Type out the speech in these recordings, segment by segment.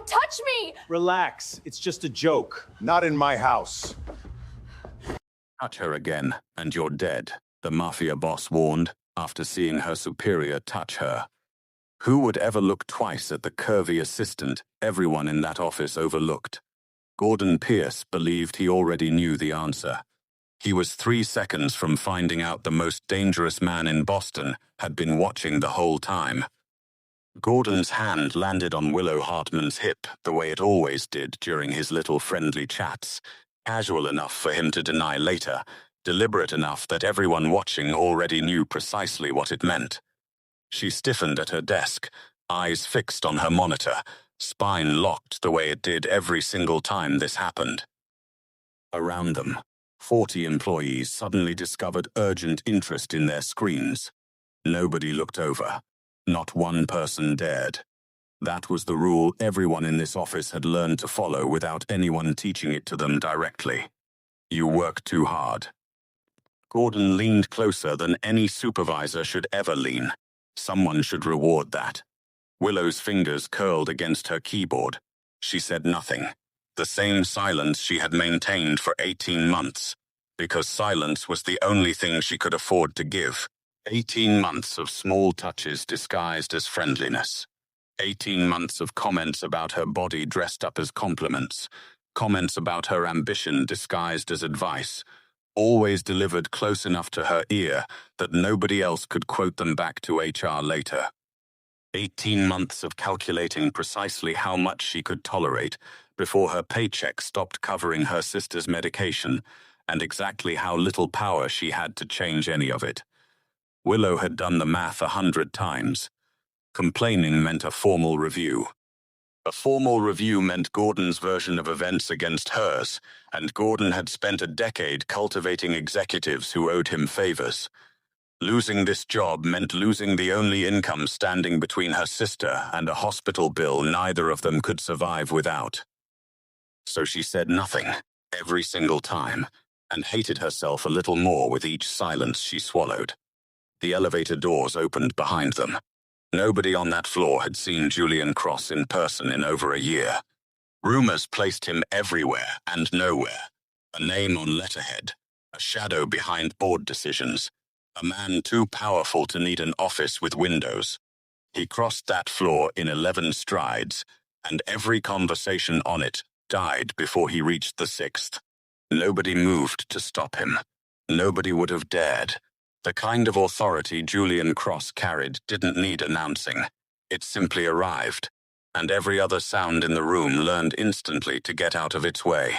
Don't touch me! Relax, it's just a joke. Not in my house. Touch her again, and you're dead, the Mafia Boss warned, after seeing her superior touch her. Who would ever look twice at the curvy assistant everyone in that office overlooked? Gordon Pierce believed he already knew the answer. He was 3 seconds from finding out the most dangerous man in Boston had been watching the whole time. Gordon's hand landed on Willow Hartman's hip the way it always did during his little friendly chats, casual enough for him to deny later, deliberate enough that everyone watching already knew precisely what it meant. She stiffened at her desk, eyes fixed on her monitor, spine locked the way it did every single time this happened. Around them, 40 employees suddenly discovered urgent interest in their screens. Nobody looked over. Not one person dared. That was the rule everyone in this office had learned to follow without anyone teaching it to them directly. You work too hard. Gordon leaned closer than any supervisor should ever lean. Someone should reward that. Willow's fingers curled against her keyboard. She said nothing. The same silence she had maintained for 18 months, because silence was the only thing she could afford to give. 18 months of small touches disguised as friendliness. 18 months of comments about her body dressed up as compliments. Comments about her ambition disguised as advice, always delivered close enough to her ear that nobody else could quote them back to HR later. 18 months of calculating precisely how much she could tolerate before her paycheck stopped covering her sister's medication, and exactly how little power she had to change any of it. Willow had done the math 100 times. Complaining meant a formal review. A formal review meant Gordon's version of events against hers, and Gordon had spent a decade cultivating executives who owed him favors. Losing this job meant losing the only income standing between her sister and a hospital bill neither of them could survive without. So she said nothing, every single time, and hated herself a little more with each silence she swallowed. The elevator doors opened behind them. Nobody on that floor had seen Julian Cross in person in over a year. Rumors placed him everywhere and nowhere. A name on letterhead, a shadow behind board decisions, a man too powerful to need an office with windows. He crossed that floor in 11 strides, and every conversation on it died before he reached the 6th. Nobody moved to stop him. Nobody would have dared. The kind of authority Julian Cross carried didn't need announcing. It simply arrived, and every other sound in the room learned instantly to get out of its way.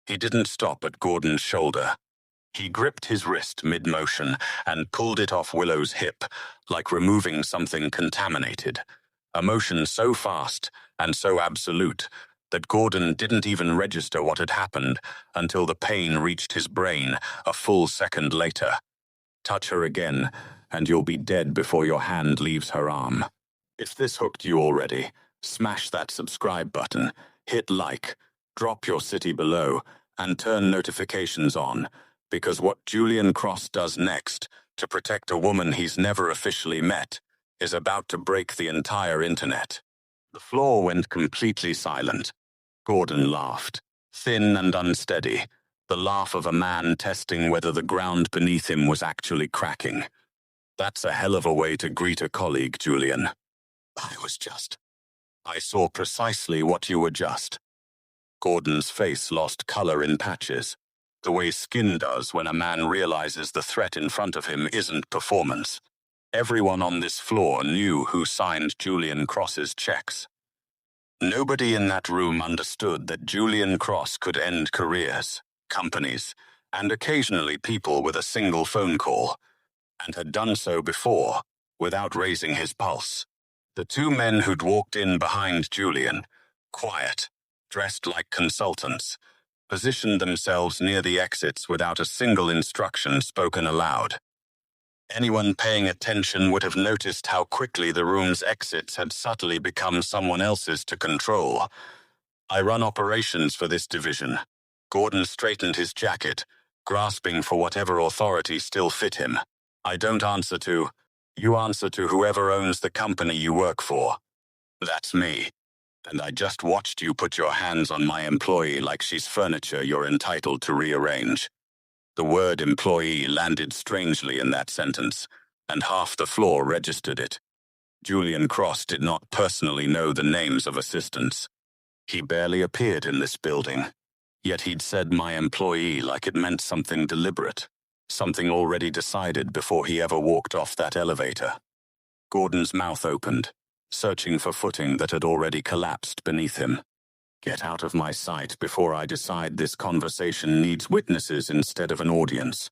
He didn't stop at Gordon's shoulder. He gripped his wrist mid-motion and pulled it off Willow's hip, like removing something contaminated. A motion so fast and so absolute that Gordon didn't even register what had happened until the pain reached his brain a full second later. Touch her again, and you'll be dead before your hand leaves her arm. If this hooked you already, smash that subscribe button, hit like, drop your city below, and turn notifications on, because what Julian Cross does next, to protect a woman he's never officially met, is about to break the entire internet. The floor went completely silent. Gordon laughed, thin and unsteady, the laugh of a man testing whether the ground beneath him was actually cracking. That's a hell of a way to greet a colleague, Julian. I saw precisely what you were just. Gordon's face lost color in patches, the way skin does when a man realizes the threat in front of him isn't performance. Everyone on this floor knew who signed Julian Cross's checks. Nobody in that room understood that Julian Cross could end careers, companies, and occasionally people with a single phone call, and had done so before, without raising his pulse. The two men who'd walked in behind Julian, quiet, dressed like consultants, positioned themselves near the exits without a single instruction spoken aloud. Anyone paying attention would have noticed how quickly the room's exits had subtly become someone else's to control. I run operations for this division. Gordon straightened his jacket, grasping for whatever authority still fit him. I don't answer to. You answer to whoever owns the company you work for. That's me. And I just watched you put your hands on my employee like she's furniture you're entitled to rearrange. The word employee landed strangely in that sentence, and half the floor registered it. Julian Cross did not personally know the names of assistants. He barely appeared in this building, yet he'd said my employee like it meant something deliberate, something already decided before he ever walked off that elevator. Gordon's mouth opened, searching for footing that had already collapsed beneath him. Get out of my sight before I decide this conversation needs witnesses instead of an audience.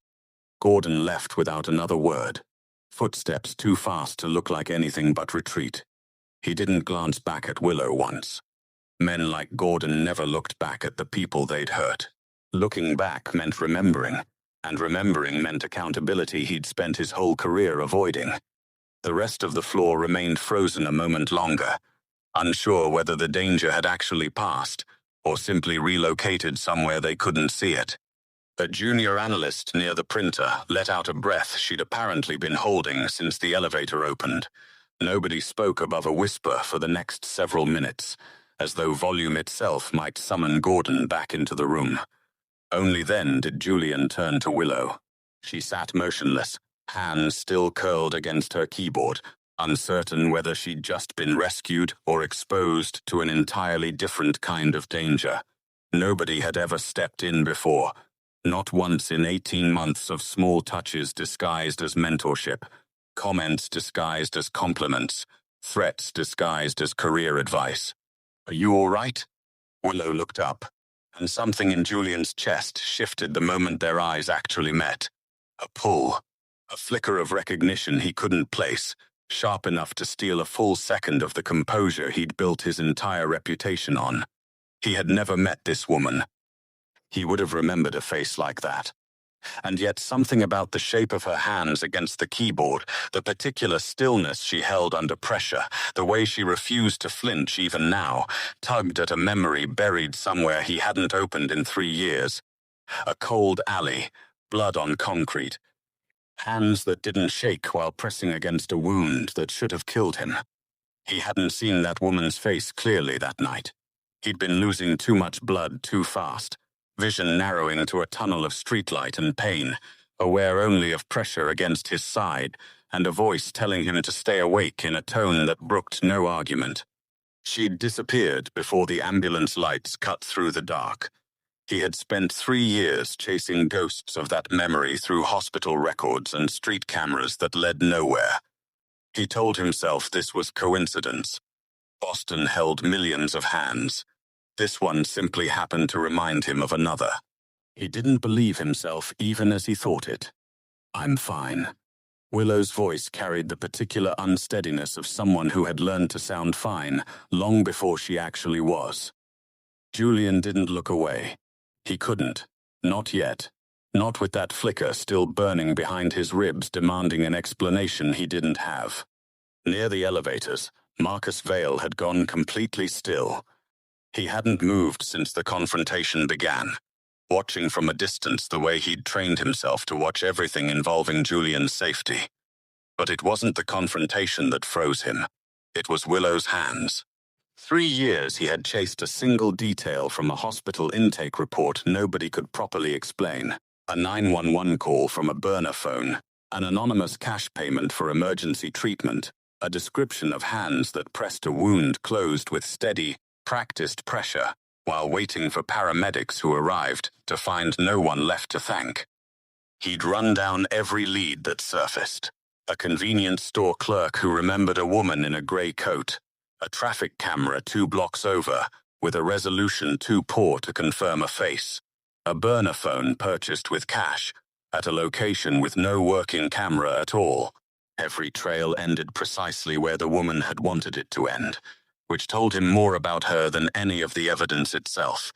Gordon left without another word, footsteps too fast to look like anything but retreat. He didn't glance back at Willow once. Men like Gordon never looked back at the people they'd hurt. Looking back meant remembering, and remembering meant accountability he'd spent his whole career avoiding. The rest of the floor remained frozen a moment longer, unsure whether the danger had actually passed, or simply relocated somewhere they couldn't see it. A junior analyst near the printer let out a breath she'd apparently been holding since the elevator opened. Nobody spoke above a whisper for the next several minutes, as though volume itself might summon Gordon back into the room. Only then did Julian turn to Willow. She sat motionless, hands still curled against her keyboard, uncertain whether she'd just been rescued or exposed to an entirely different kind of danger. Nobody had ever stepped in before, not once in 18 months of small touches disguised as mentorship, comments disguised as compliments, threats disguised as career advice. "Are you all right?" Willow looked up, and something in Julian's chest shifted the moment their eyes actually met. A pull, a flicker of recognition he couldn't place, sharp enough to steal a full second of the composure he'd built his entire reputation on. He had never met this woman. He would have remembered a face like that. And yet something about the shape of her hands against the keyboard, the particular stillness she held under pressure, the way she refused to flinch even now, tugged at a memory buried somewhere he hadn't opened in 3 years. A cold alley, blood on concrete. Hands that didn't shake while pressing against a wound that should have killed him. He hadn't seen that woman's face clearly that night. He'd been losing too much blood too fast, vision narrowing to a tunnel of streetlight and pain, aware only of pressure against his side, and a voice telling him to stay awake in a tone that brooked no argument. She'd disappeared before the ambulance lights cut through the dark. He had spent 3 years chasing ghosts of that memory through hospital records and street cameras that led nowhere. He told himself this was coincidence. Boston held millions of hands. This one simply happened to remind him of another. He didn't believe himself even as he thought it. "I'm fine." Willow's voice carried the particular unsteadiness of someone who had learned to sound fine long before she actually was. Julian didn't look away. He couldn't. Not yet. Not with that flicker still burning behind his ribs demanding an explanation he didn't have. Near the elevators, Marcus Vale had gone completely still. He hadn't moved since the confrontation began, watching from a distance the way he'd trained himself to watch everything involving Julian's safety. But it wasn't the confrontation that froze him. It was Willow's hands. 3 years he had chased a single detail from a hospital intake report nobody could properly explain. A 911 call from a burner phone, an anonymous cash payment for emergency treatment, a description of hands that pressed a wound closed with steady, practiced pressure, while waiting for paramedics who arrived to find no one left to thank. He'd run down every lead that surfaced. A convenience store clerk who remembered a woman in a grey coat, a traffic camera 2 blocks over, with a resolution too poor to confirm a face, a burner phone purchased with cash, at a location with no working camera at all. Every trail ended precisely where the woman had wanted it to end, which told him more about her than any of the evidence itself.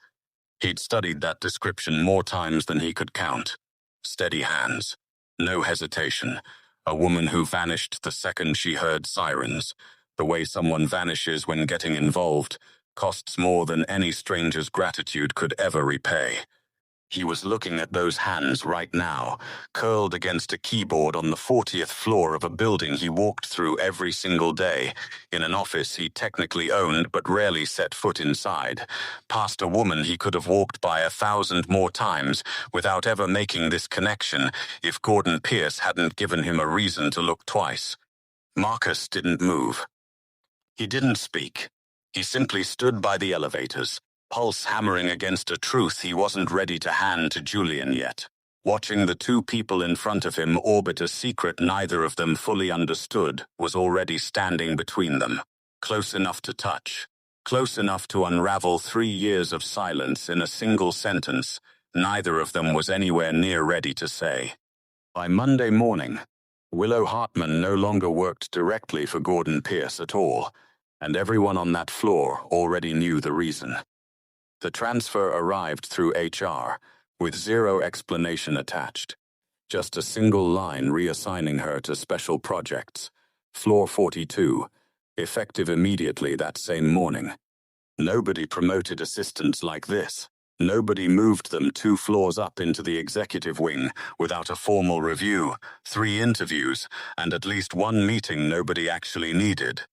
He'd studied that description more times than he could count. Steady hands, no hesitation, a woman who vanished the second she heard sirens. The way someone vanishes when getting involved costs more than any stranger's gratitude could ever repay. He was looking at those hands right now, curled against a keyboard on the 40th floor of a building he walked through every single day, in an office he technically owned but rarely set foot inside, past a woman he could have walked by 1,000 more times without ever making this connection if Gordon Pierce hadn't given him a reason to look twice. Marcus didn't move. He didn't speak. He simply stood by the elevators, pulse hammering against a truth he wasn't ready to hand to Julian yet, watching the two people in front of him orbit a secret neither of them fully understood was already standing between them, close enough to touch, close enough to unravel 3 years of silence in a single sentence neither of them was anywhere near ready to say. By Monday morning, Willow Hartman no longer worked directly for Gordon Pierce at all, and everyone on that floor already knew the reason. The transfer arrived through HR, with zero explanation attached. Just a single line reassigning her to special projects, floor 42, effective immediately that same morning. Nobody promoted assistants like this. Nobody moved them 2 floors up into the executive wing without a formal review, 3 interviews, and at least 1 meeting nobody actually needed.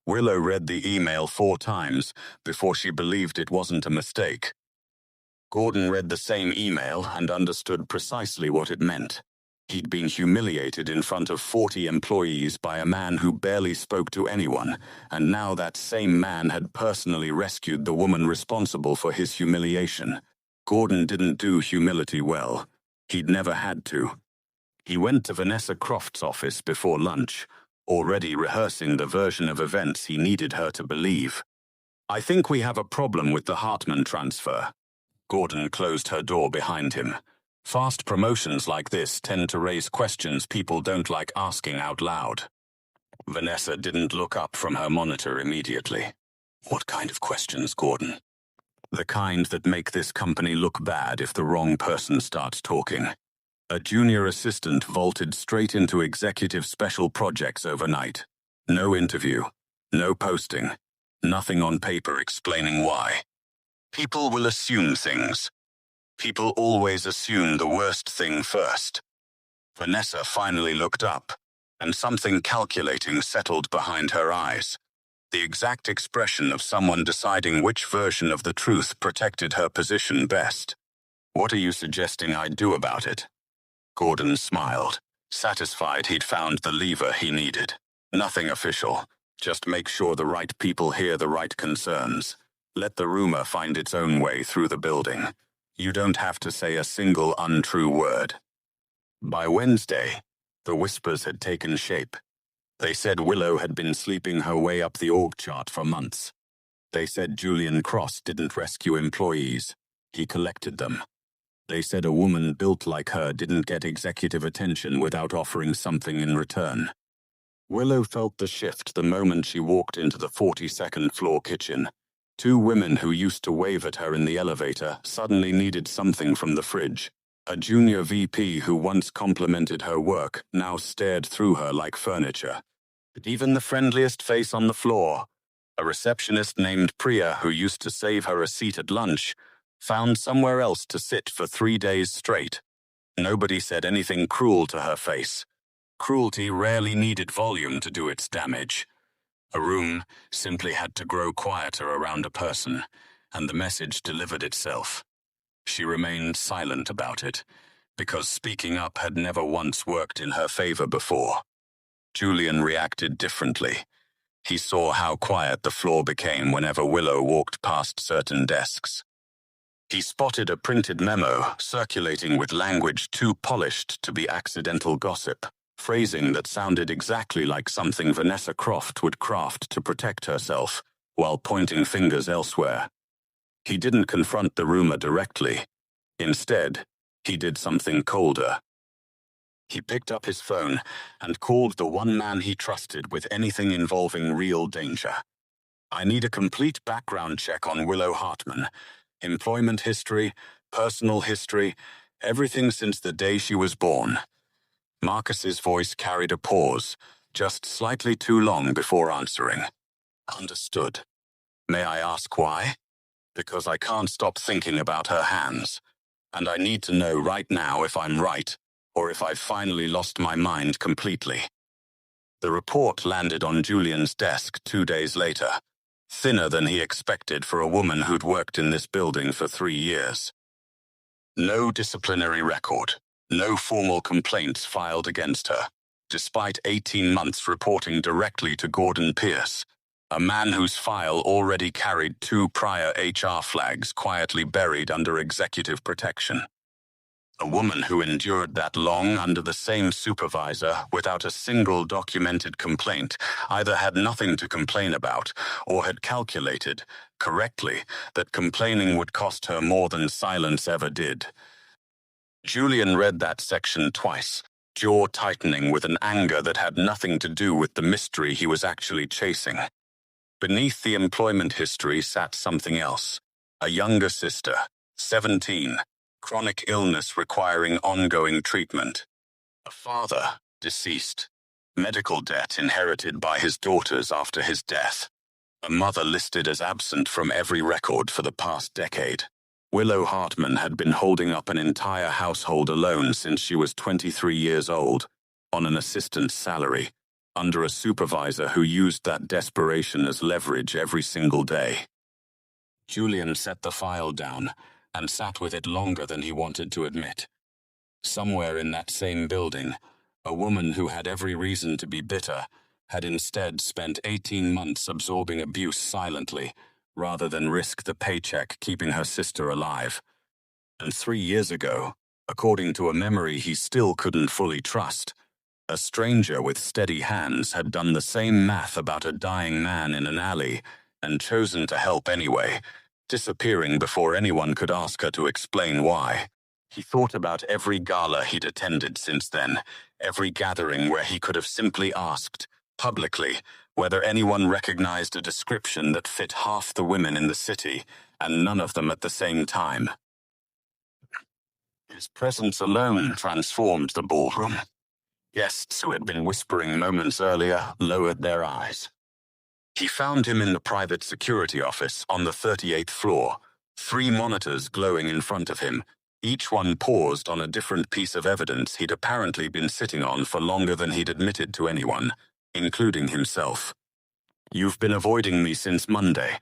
Willow read the email 4 times before she believed it wasn't a mistake. Gordon read the same email and understood precisely what it meant. He'd been humiliated in front of 40 employees by a man who barely spoke to anyone, and now that same man had personally rescued the woman responsible for his humiliation. Gordon didn't do humility well. He'd never had to. He went to Vanessa Croft's office before lunch, already rehearsing the version of events he needed her to believe. "I think we have a problem with the Hartman transfer." Gordon closed her door behind him. Fast promotions like this tend to raise questions people don't like asking out loud. Vanessa didn't look up from her monitor immediately. "What kind of questions, Gordon?" "The kind that make this company look bad if the wrong person starts talking." A junior assistant vaulted straight into executive special projects overnight. No interview, no posting, nothing on paper explaining why. People will assume things. People always assume the worst thing first. Vanessa finally looked up, and something calculating settled behind her eyes. The exact expression of someone deciding which version of the truth protected her position best. "What are you suggesting I do about it?" Gordon smiled, satisfied he'd found the lever he needed. "Nothing official. Just make sure the right people hear the right concerns. Let the rumor find its own way through the building. You don't have to say a single untrue word." By Wednesday, the whispers had taken shape. They said Willow had been sleeping her way up the org chart for months. They said Julian Cross didn't rescue employees. He collected them. They said a woman built like her didn't get executive attention without offering something in return. Willow felt the shift the moment she walked into the 42nd floor kitchen. 2 women who used to wave at her in the elevator suddenly needed something from the fridge. A junior VP who once complimented her work now stared through her like furniture. But even the friendliest face on the floor, a receptionist named Priya who used to save her a seat at lunch, found somewhere else to sit for 3 days straight. Nobody said anything cruel to her face. Cruelty rarely needed volume to do its damage. A room simply had to grow quieter around a person, and the message delivered itself. She remained silent about it, because speaking up had never once worked in her favor before. Julian reacted differently. He saw how quiet the floor became whenever Willow walked past certain desks. He spotted a printed memo circulating with language too polished to be accidental gossip, phrasing that sounded exactly like something Vanessa Croft would craft to protect herself, while pointing fingers elsewhere. He didn't confront the rumor directly. Instead, he did something colder. He picked up his phone and called the one man he trusted with anything involving real danger. "I need a complete background check on Willow Hartman. Employment history, personal history, everything since the day she was born." Marcus's voice carried a pause, just slightly too long before answering. "Understood. May I ask why?" "Because I can't stop thinking about her hands. and I need to know right now if I'm right, or if I've finally lost my mind completely. The report landed on Julian's desk 2 days later, thinner than he expected for a woman who'd worked in this building for 3 years. No disciplinary record, no formal complaints filed against her, despite 18 months reporting directly to Gordon Pierce, a man whose file already carried 2 prior HR flags quietly buried under executive protection. A woman who endured that long under the same supervisor without a single documented complaint either had nothing to complain about or had calculated, correctly, that complaining would cost her more than silence ever did. Julian read that section twice, jaw tightening with an anger that had nothing to do with the mystery he was actually chasing. Beneath the employment history sat something else. A younger sister, 17, chronic illness requiring ongoing treatment. A father, deceased. Medical debt inherited by his daughters after his death. A mother listed as absent from every record for the past decade. Willow Hartman had been holding up an entire household alone since she was 23 years old, on an assistant's salary, under a supervisor who used that desperation as leverage every single day. Julian set the file down and sat with it longer than he wanted to admit. Somewhere in that same building, a woman who had every reason to be bitter had instead spent 18 months absorbing abuse silently, rather than risk the paycheck keeping her sister alive. And 3 years ago, according to a memory he still couldn't fully trust, a stranger with steady hands had done the same math about a dying man in an alley and chosen to help anyway, disappearing before anyone could ask her to explain why. He thought about every gala he'd attended since then, every gathering where he could have simply asked, publicly, whether anyone recognized a description that fit half the women in the city, and none of them at the same time. His presence alone transformed the ballroom. Guests who had been whispering moments earlier lowered their eyes. He found him in the private security office on the 38th floor, 3 monitors glowing in front of him, each one paused on a different piece of evidence he'd apparently been sitting on for longer than he'd admitted to anyone, including himself. "You've been avoiding me since Monday.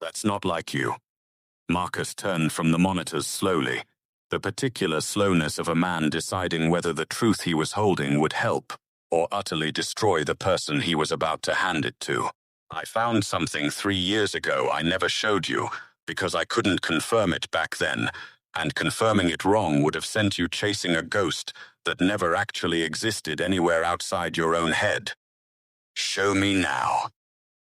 That's not like you." Marcus turned from the monitors slowly, the particular slowness of a man deciding whether the truth he was holding would help or utterly destroy the person he was about to hand it to. "I found something 3 years ago I never showed you because I couldn't confirm it back then, and confirming it wrong would have sent you chasing a ghost that never actually existed anywhere outside your own head." "Show me now."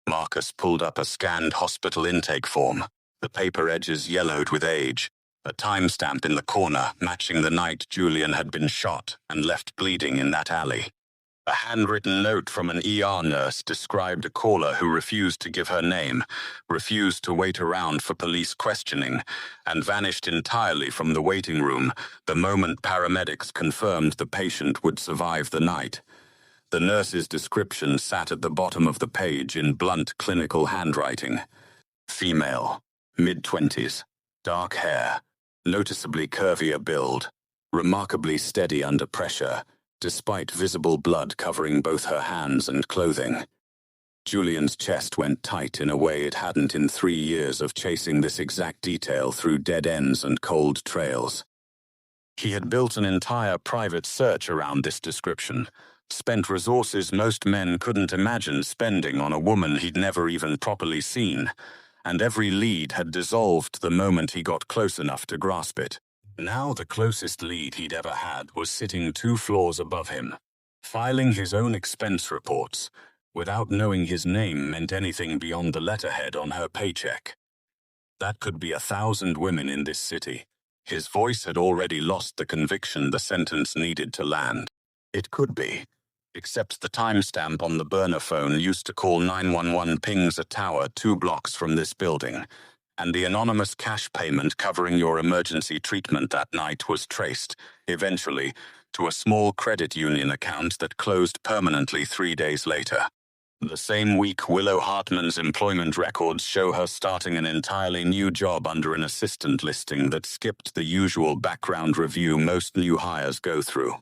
Marcus pulled up a scanned hospital intake form, the paper edges yellowed with age, a timestamp in the corner matching the night Julian had been shot and left bleeding in that alley. A handwritten note from an ER nurse described a caller who refused to give her name, refused to wait around for police questioning, and vanished entirely from the waiting room the moment paramedics confirmed the patient would survive the night. The nurse's description sat at the bottom of the page in blunt clinical handwriting. Female, mid-20s, dark hair, noticeably curvier build, remarkably steady under pressure, despite visible blood covering both her hands and clothing. Julian's chest went tight in a way it hadn't in 3 years of chasing this exact detail through dead ends and cold trails. He had built an entire private search around this description, spent resources most men couldn't imagine spending on a woman he'd never even properly seen, and every lead had dissolved the moment he got close enough to grasp it. Now the closest lead he'd ever had was sitting 2 floors above him, filing his own expense reports, without knowing his name meant anything beyond the letterhead on her paycheck. That could be 1,000 women in this city. His voice had already lost the conviction the sentence needed to land. It could be, except the timestamp on the burner phone used to call 911 pings a tower 2 blocks from this building, and the anonymous cash payment covering your emergency treatment that night was traced, eventually, to a small credit union account that closed permanently 3 days later. The same week, Willow Hartman's employment records show her starting an entirely new job under an assistant listing that skipped the usual background review most new hires go through.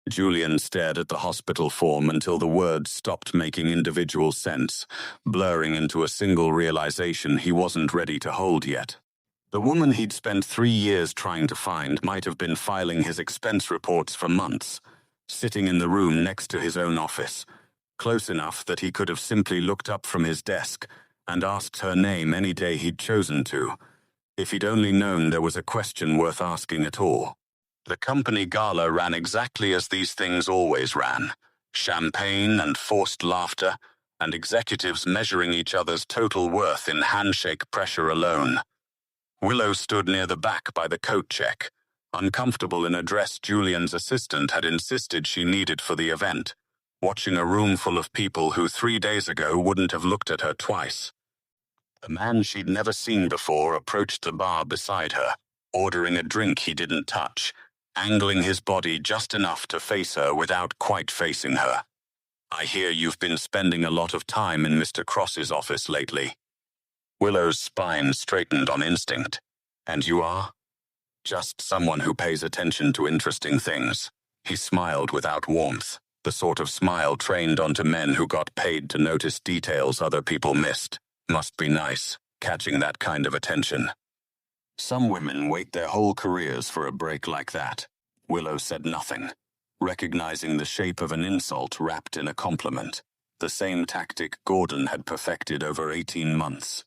Julian stared at the hospital form until the words stopped making individual sense, blurring into a single realization he wasn't ready to hold yet. The woman he'd spent 3 years trying to find might have been filing his expense reports for months, sitting in the room next to his own office, close enough that he could have simply looked up from his desk and asked her name any day he'd chosen to, if he'd only known there was a question worth asking at all. The company gala ran exactly as these things always ran: champagne and forced laughter, and executives measuring each other's total worth in handshake pressure alone. Willow stood near the back by the coat check, uncomfortable in a dress Julian's assistant had insisted she needed for the event, watching a room full of people who 3 days ago wouldn't have looked at her twice. The man she'd never seen before approached the bar beside her, ordering a drink he didn't touch, angling his body just enough to face her without quite facing her. "I hear you've been spending a lot of time in Mr. Cross's office lately." Willow's spine straightened on instinct. "And you are?" "Just someone who pays attention to interesting things." He smiled without warmth, the sort of smile trained onto men who got paid to notice details other people missed. Must be nice, catching that kind of attention. Some women wait their whole careers for a break like that. Willow said nothing, recognizing the shape of an insult wrapped in a compliment, the same tactic Gordon had perfected over 18 months.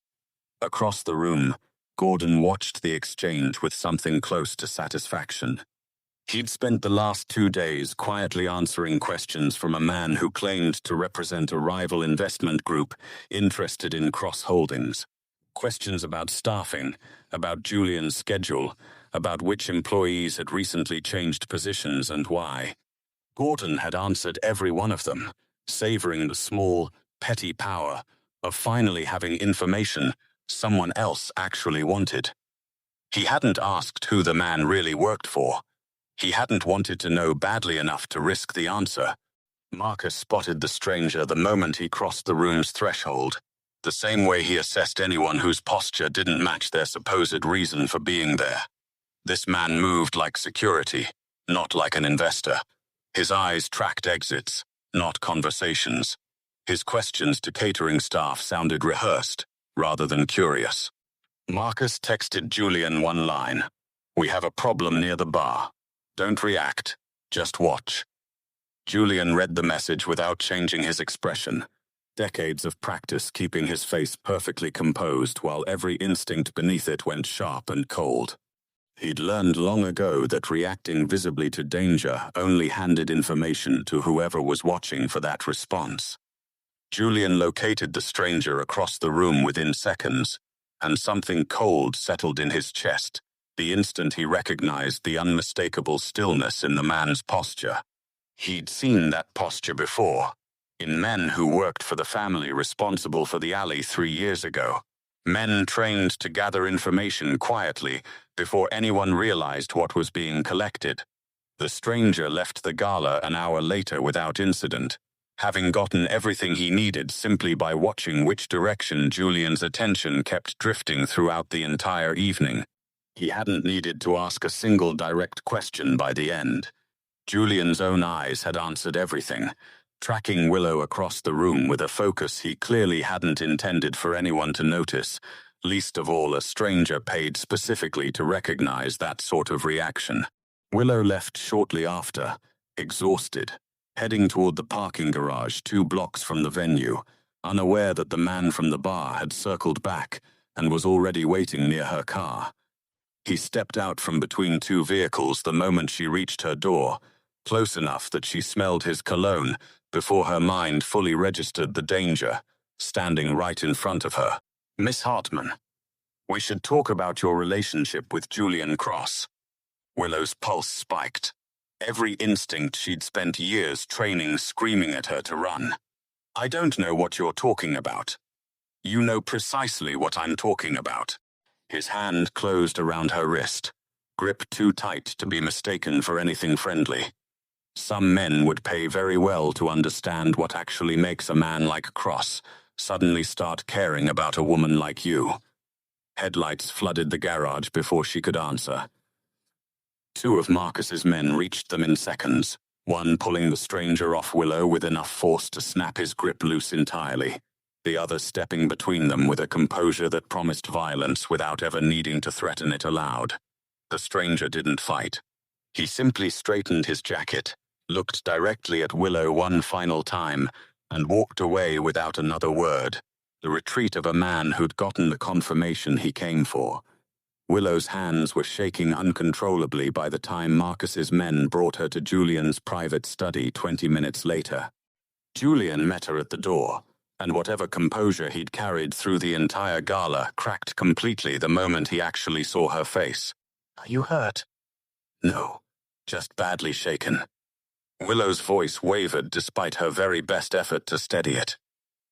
Across the room, Gordon watched the exchange with something close to satisfaction. He'd spent the last 2 days quietly answering questions from a man who claimed to represent a rival investment group interested in Cross Holdings. Questions about staffing, about Julian's schedule, about which employees had recently changed positions and why. Gordon had answered every one of them, savoring the small, petty power of finally having information someone else actually wanted. He hadn't asked who the man really worked for. He hadn't wanted to know badly enough to risk the answer. Marcus spotted the stranger the moment he crossed the room's threshold, the same way he assessed anyone whose posture didn't match their supposed reason for being there. This man moved like security, not like an investor. His eyes tracked exits, not conversations. His questions to catering staff sounded rehearsed, rather than curious. Marcus texted Julian one line: "We have a problem near the bar. Don't react, just watch." Julian read the message without changing his expression, decades of practice keeping his face perfectly composed while every instinct beneath it went sharp and cold. He'd learned long ago that reacting visibly to danger only handed information to whoever was watching for that response. Julian located the stranger across the room within seconds, and something cold settled in his chest the instant he recognized the unmistakable stillness in the man's posture. He'd seen that posture before, in men who worked for the family responsible for the alley 3 years ago. Men trained to gather information quietly before anyone realized what was being collected. The stranger left the gala an hour later without incident, having gotten everything he needed simply by watching which direction Julian's attention kept drifting throughout the entire evening. He hadn't needed to ask a single direct question by the end. Julian's own eyes had answered everything, tracking Willow across the room with a focus he clearly hadn't intended for anyone to notice, least of all a stranger paid specifically to recognize that sort of reaction. Willow left shortly after, exhausted, heading toward the parking garage 2 blocks from the venue, unaware that the man from the bar had circled back and was already waiting near her car. He stepped out from between 2 vehicles the moment she reached her door, close enough that she smelled his cologne before her mind fully registered the danger, standing right in front of her. "Miss Hartman, we should talk about your relationship with Julian Cross." Willow's pulse spiked. Every instinct she'd spent years training screaming at her to run. "I don't know what you're talking about." "You know precisely what I'm talking about." His hand closed around her wrist, grip too tight to be mistaken for anything friendly. Some men would pay very well to understand what actually makes a man like Cross suddenly start caring about a woman like you. Headlights flooded the garage before she could answer. Two of Marcus's men reached them in seconds, one pulling the stranger off Willow with enough force to snap his grip loose entirely, the other stepping between them with a composure that promised violence without ever needing to threaten it aloud. The stranger didn't fight. He simply straightened his jacket, looked directly at Willow one final time, and walked away without another word, the retreat of a man who'd gotten the confirmation he came for. Willow's hands were shaking uncontrollably by the time Marcus's men brought her to Julian's private study 20 minutes later. Julian met her at the door, and whatever composure he'd carried through the entire gala cracked completely the moment he actually saw her face. "Are you hurt?" "No, just badly shaken." Willow's voice wavered despite her very best effort to steady it.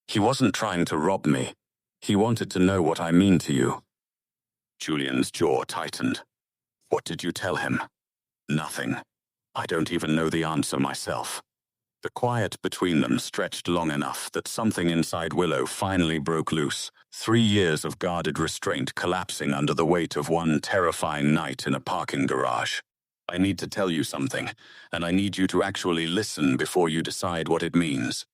"He wasn't trying to rob me. He wanted to know what I mean to you." Julian's jaw tightened. "What did you tell him?" "Nothing. I don't even know the answer myself." The quiet between them stretched long enough that something inside Willow finally broke loose, 3 years of guarded restraint collapsing under the weight of one terrifying night in a parking garage. "I need to tell you something, and I need you to actually listen before you decide what it means."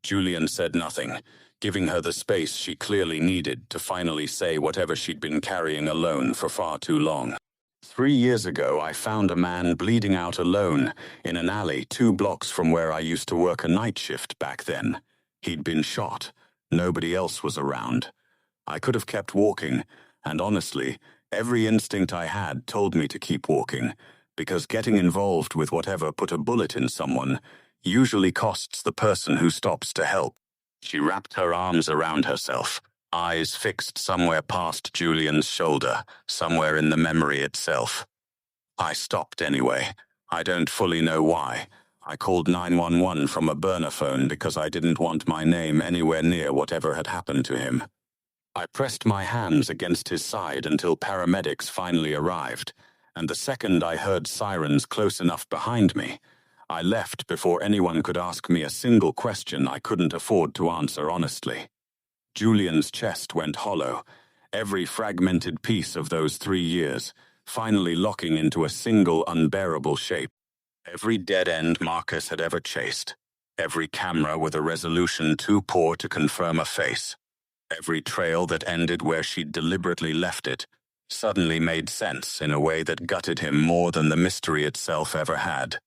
Julian said nothing, giving her the space she clearly needed to finally say whatever she'd been carrying alone for far too long. 3 years ago, I found a man bleeding out alone in an alley 2 blocks from where I used to work a night shift back then. He'd been shot. Nobody else was around. I could have kept walking, and honestly, every instinct I had told me to keep walking, because getting involved with whatever put a bullet in someone usually costs the person who stops to help. She wrapped her arms around herself, eyes fixed somewhere past Julian's shoulder, somewhere in the memory itself. I stopped anyway. I don't fully know why. I called 911 from a burner phone because I didn't want my name anywhere near whatever had happened to him. I pressed my hands against his side until paramedics finally arrived, and the second I heard sirens close enough behind me, I left before anyone could ask me a single question I couldn't afford to answer honestly. Julian's chest went hollow, every fragmented piece of those 3 years, finally locking into a single unbearable shape. Every dead end Marcus had ever chased, every camera with a resolution too poor to confirm a face, every trail that ended where she'd deliberately left it, suddenly made sense in a way that gutted him more than the mystery itself ever had.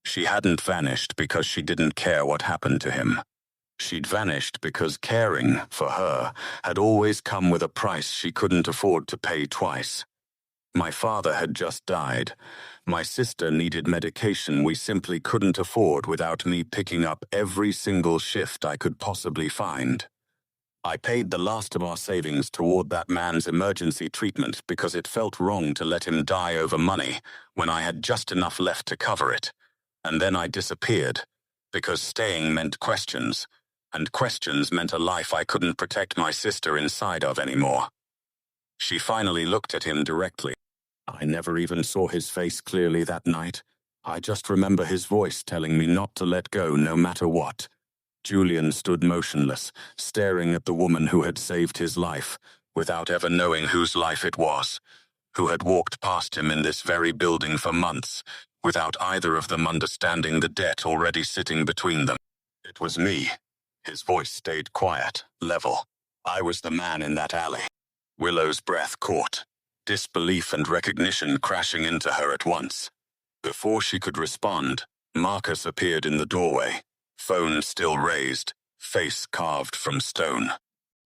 She hadn't vanished because she didn't care what happened to him. She'd vanished because caring, for her, had always come with a price she couldn't afford to pay twice. My father had just died. My sister needed medication we simply couldn't afford without me picking up every single shift I could possibly find. I paid the last of our savings toward that man's emergency treatment because it felt wrong to let him die over money when I had just enough left to cover it. And then I disappeared, because staying meant questions, and questions meant a life I couldn't protect my sister inside of anymore. She finally looked at him directly. I never even saw his face clearly that night. I just remember his voice telling me not to let go no matter what. Julian stood motionless, staring at the woman who had saved his life, without ever knowing whose life it was, who had walked past him in this very building for months, without either of them understanding the debt already sitting between them. It was me. His voice stayed quiet, level. I was the man in that alley. Willow's breath caught, disbelief and recognition crashing into her at once. Before she could respond, Marcus appeared in the doorway, phone still raised, face carved from stone.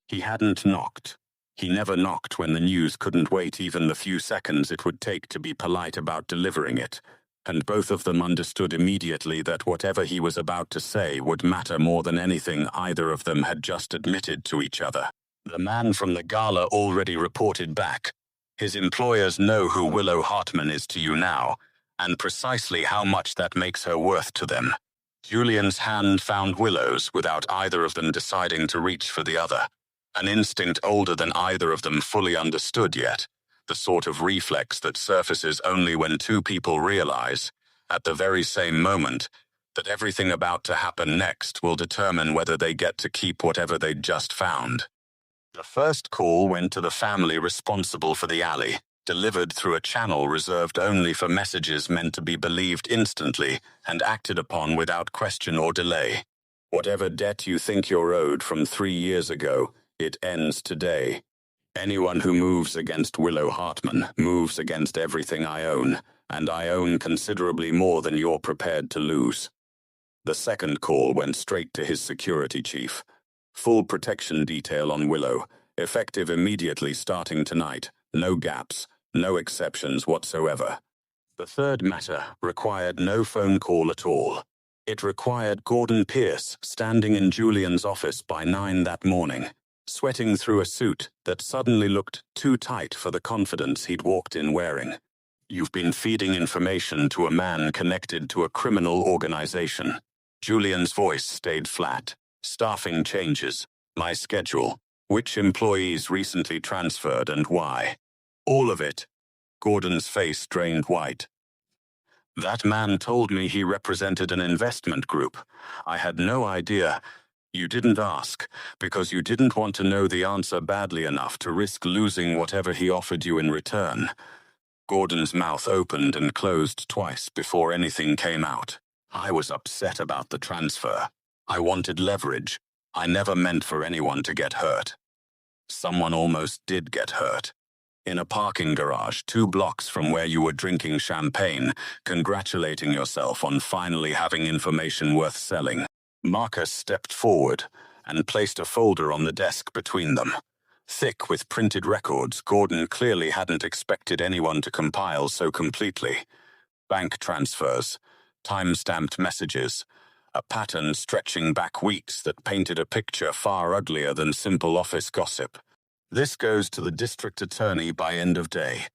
He hadn't knocked. He never knocked when the news couldn't wait even the few seconds it would take to be polite about delivering it, and both of them understood immediately that whatever he was about to say would matter more than anything either of them had just admitted to each other. The man from the gala already reported back. His employers know who Willow Hartman is to you now, and precisely how much that makes her worth to them. Julian's hand found Willow's without either of them deciding to reach for the other, an instinct older than either of them fully understood yet, the sort of reflex that surfaces only when two people realize, at the very same moment, that everything about to happen next will determine whether they get to keep whatever they'd just found. The first call went to the family responsible for the alley, delivered through a channel reserved only for messages meant to be believed instantly and acted upon without question or delay. Whatever debt you think you're owed from 3 years ago, it ends today. Anyone who moves against Willow Hartman moves against everything I own, and I own considerably more than you're prepared to lose. The second call went straight to his security chief. Full protection detail on Willow, effective immediately starting tonight, no gaps, no exceptions whatsoever. The third matter required no phone call at all. It required Gordon Pierce standing in Julian's office by 9 that morning, sweating through a suit that suddenly looked too tight for the confidence he'd walked in wearing. You've been feeding information to a man connected to a criminal organization. Julian's voice stayed flat. Staffing changes, my schedule, which employees recently transferred and why. All of it. Gordon's face drained white. That man told me he represented an investment group. I had no idea. You didn't ask, because you didn't want to know the answer badly enough to risk losing whatever he offered you in return. Gordon's mouth opened and closed twice before anything came out. I was upset about the transfer. I wanted leverage. I never meant for anyone to get hurt. Someone almost did get hurt. In a parking garage 2 blocks from where you were drinking champagne, congratulating yourself on finally having information worth selling. Marcus stepped forward and placed a folder on the desk between them. Thick with printed records, Gordon clearly hadn't expected anyone to compile so completely. Bank transfers, time-stamped messages, a pattern stretching back weeks that painted a picture far uglier than simple office gossip. This goes to the district attorney by end of day.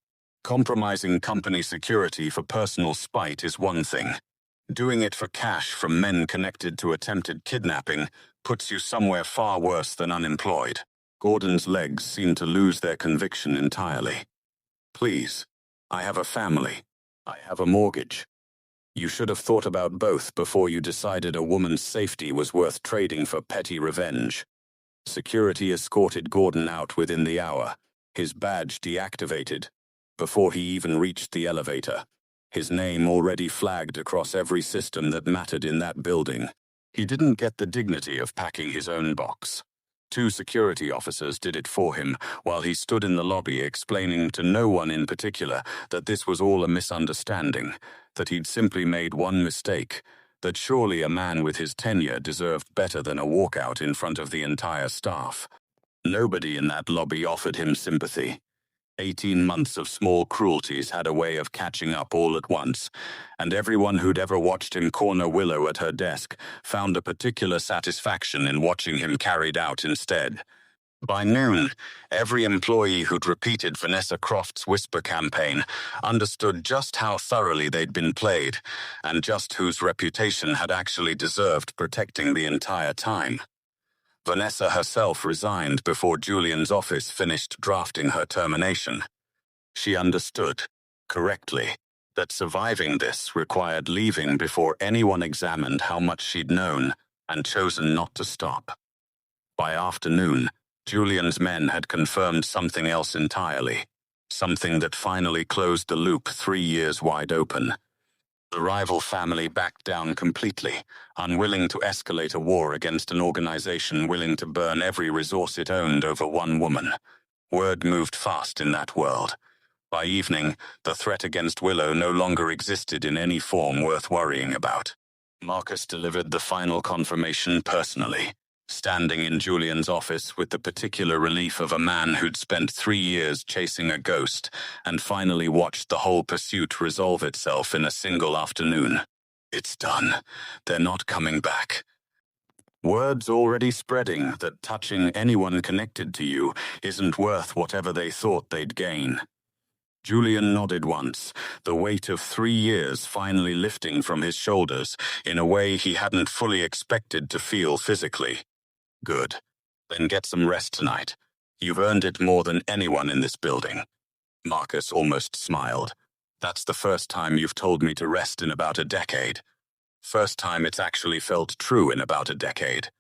Compromising company security for personal spite is one thing. Doing it for cash from men connected to attempted kidnapping puts you somewhere far worse than unemployed. Gordon's legs seemed to lose their conviction entirely. Please, I have a family. I have a mortgage. You should have thought about both before you decided a woman's safety was worth trading for petty revenge. Security escorted Gordon out within the hour, his badge deactivated, before he even reached the elevator. His name already flagged across every system that mattered in that building. He didn't get the dignity of packing his own box. 2 security officers did it for him while he stood in the lobby explaining to no one in particular that this was all a misunderstanding, that he'd simply made one mistake, that surely a man with his tenure deserved better than a walkout in front of the entire staff. Nobody in that lobby offered him sympathy. 18 months of small cruelties had a way of catching up all at once, and everyone who'd ever watched him corner Willow at her desk found a particular satisfaction in watching him carried out instead. By noon, every employee who'd repeated Vanessa Croft's whisper campaign understood just how thoroughly they'd been played, and just whose reputation had actually deserved protecting the entire time. Vanessa herself resigned before Julian's office finished drafting her termination. She understood, correctly, that surviving this required leaving before anyone examined how much she'd known and chosen not to stop. By afternoon, Julian's men had confirmed something else entirely, something that finally closed the loop 3 years wide open. The rival family backed down completely, unwilling to escalate a war against an organization willing to burn every resource it owned over one woman. Word moved fast in that world. By evening, the threat against Willow no longer existed in any form worth worrying about. Marcus delivered the final confirmation personally, standing in Julian's office with the particular relief of a man who'd spent 3 years chasing a ghost and finally watched the whole pursuit resolve itself in a single afternoon. It's done. They're not coming back. Word's already spreading that touching anyone connected to you isn't worth whatever they thought they'd gain. Julian nodded once, the weight of 3 years finally lifting from his shoulders in a way he hadn't fully expected to feel physically. Good. Then get some rest tonight. You've earned it more than anyone in this building. Marcus almost smiled. That's the first time you've told me to rest in about a decade. First time it's actually felt true in about a decade.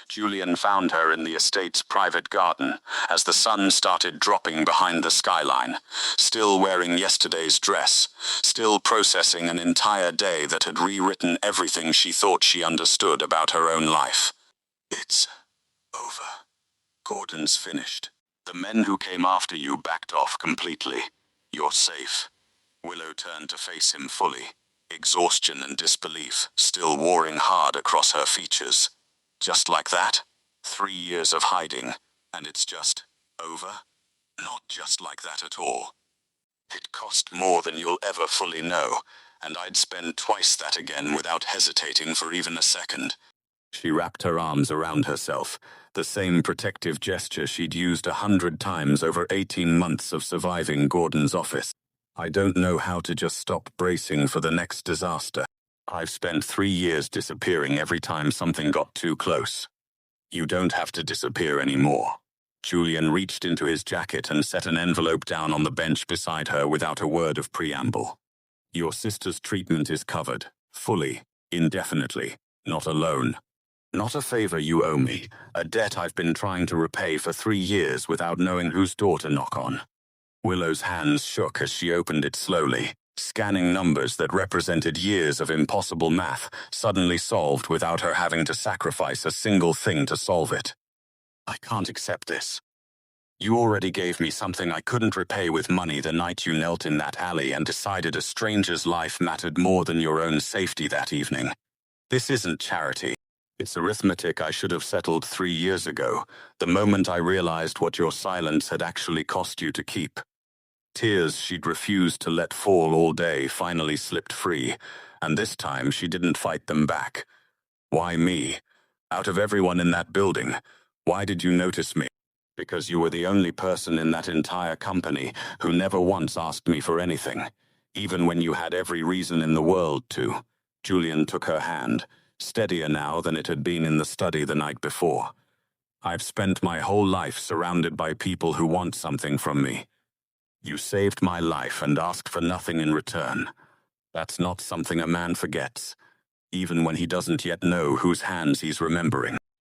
Julian found her in the estate's private garden as the sun started dropping behind the skyline, still wearing yesterday's dress, still processing an entire day that had rewritten everything she thought she understood about her own life. It's over. Gordon's finished. The men who came after you backed off completely. You're safe. Willow turned to face him fully, exhaustion and disbelief still warring hard across her features. Just like that? 3 years of hiding, and it's just over? Not just like that at all. It cost more than you'll ever fully know, and I'd spend twice that again without hesitating for even a second. She wrapped her arms around herself, the same protective gesture she'd used 100 times over 18 months of surviving Gordon's office. I don't know how to just stop bracing for the next disaster. I've spent 3 years disappearing every time something got too close. You don't have to disappear anymore. Julian reached into his jacket and set an envelope down on the bench beside her without a word of preamble. Your sister's treatment is covered, fully, indefinitely, not alone. Not a favor you owe me, a debt I've been trying to repay for 3 years without knowing whose door to knock on. Willow's hands shook as she opened it slowly, scanning numbers that represented years of impossible math, suddenly solved without her having to sacrifice a single thing to solve it. I can't accept this. You already gave me something I couldn't repay with money the night you knelt in that alley and decided a stranger's life mattered more than your own safety that evening. This isn't charity. It's arithmetic I should have settled 3 years ago, the moment I realized what your silence had actually cost you to keep. Tears she'd refused to let fall all day finally slipped free, and this time she didn't fight them back. Why me? Out of everyone in that building, why did you notice me? Because you were the only person in that entire company who never once asked me for anything, even when you had every reason in the world to. Julian took her hand, steadier now than it had been in the study the night before. I've spent my whole life surrounded by people who want something from me. You saved my life and asked for nothing in return. That's not something a man forgets, even when he doesn't yet know whose hands he's remembering.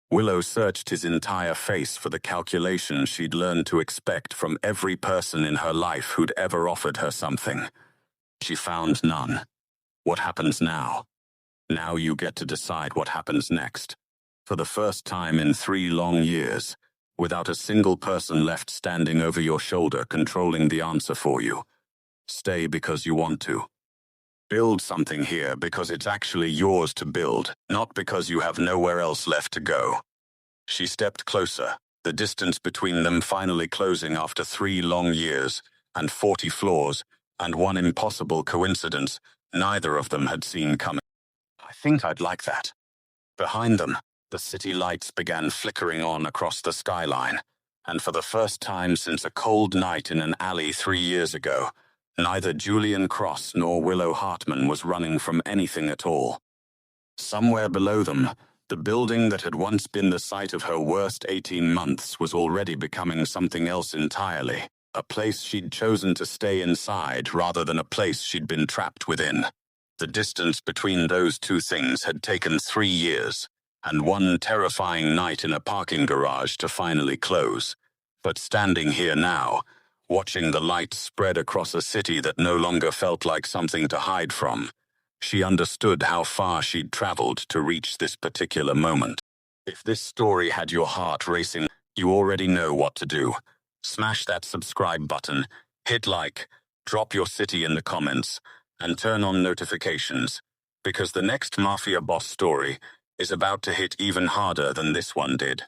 Willow searched his entire face for the calculation she'd learned to expect from every person in her life who'd ever offered her something. She found none. What happens now? Now you get to decide what happens next. For the first time in 3 long years, without a single person left standing over your shoulder controlling the answer for you. Stay because you want to. Build something here because it's actually yours to build, not because you have nowhere else left to go. She stepped closer, the distance between them finally closing after 3 long years, and 40 floors, and one impossible coincidence neither of them had seen coming. I think I'd like that. Behind them, the city lights began flickering on across the skyline, and for the first time since a cold night in an alley 3 years ago, neither Julian Cross nor Willow Hartman was running from anything at all. Somewhere below them, the building that had once been the site of her worst 18 months was already becoming something else entirely, a place she'd chosen to stay inside rather than a place she'd been trapped within. The distance between those two things had taken 3 years, and one terrifying night in a parking garage to finally close. But standing here now, watching the light spread across a city that no longer felt like something to hide from, she understood how far she'd traveled to reach this particular moment. If this story had your heart racing, you already know what to do. Smash that subscribe button, hit like, drop your city in the comments, and turn on notifications, because the next Mafia Boss story is about to hit even harder than this one did.